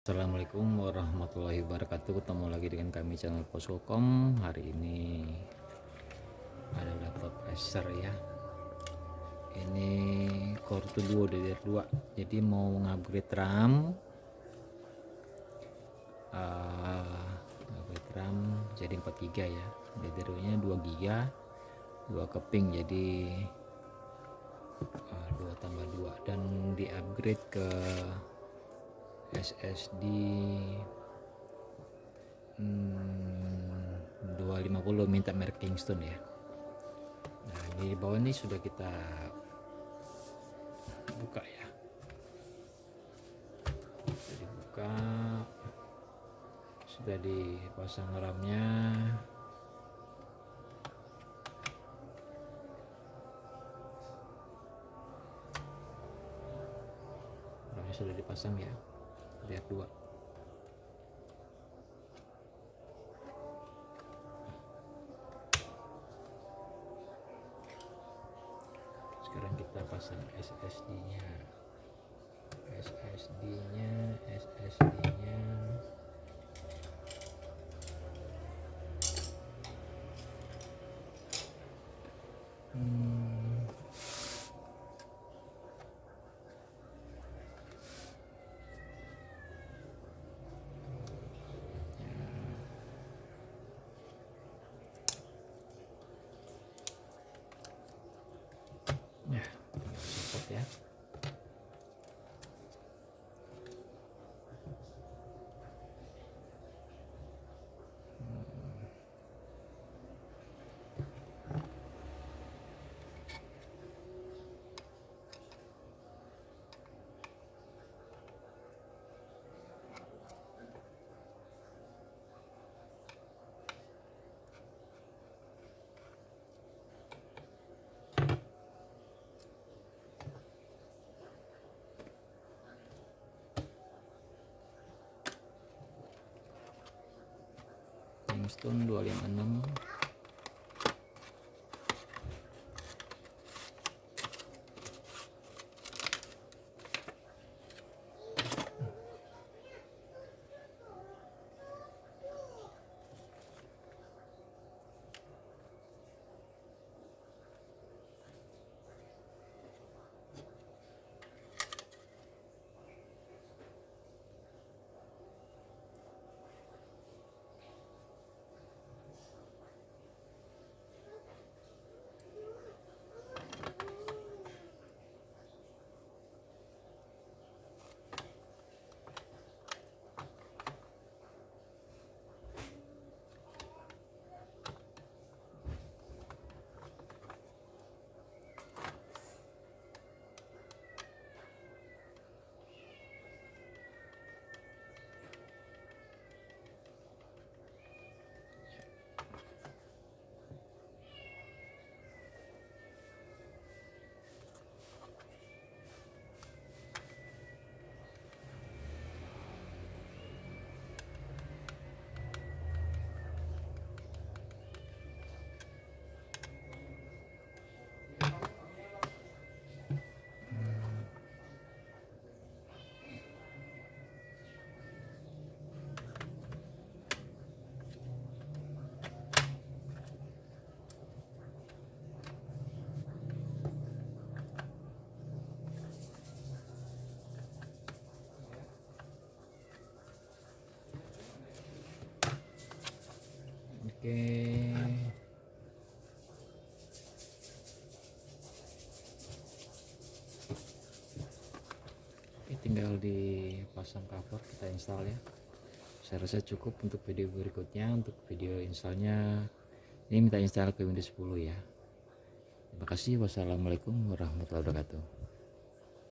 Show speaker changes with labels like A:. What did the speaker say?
A: Assalamualaikum warahmatullahi wabarakatuh. Ketemu lagi dengan kami channel Posko.com. Hari ini ada laptop Acer ya. Ini Core 2 DDR2. Jadi mau ngupgrade RAM. Upgrade RAM jadi 4 GB ya. DDR2 nya 2 GB, 2 keping jadi 2 tambah 2, dan di upgrade ke SSD 250, minta merek Kingston ya. Nah, di bawah ini sudah kita buka ya, sudah dibuka, sudah dipasang RAM-nya. RAM-nya sudah dipasang ya, lihat 2. Sekarang kita pasang SSD-nya. Ya, support ya. Kingston 256. Oke. Tinggal dipasang cover, kita install ya. Saya rasa cukup untuk video berikutnya. Untuk video installnya ini minta install ke Windows 10 ya. Terima kasih. Wassalamualaikum warahmatullahi wabarakatuh.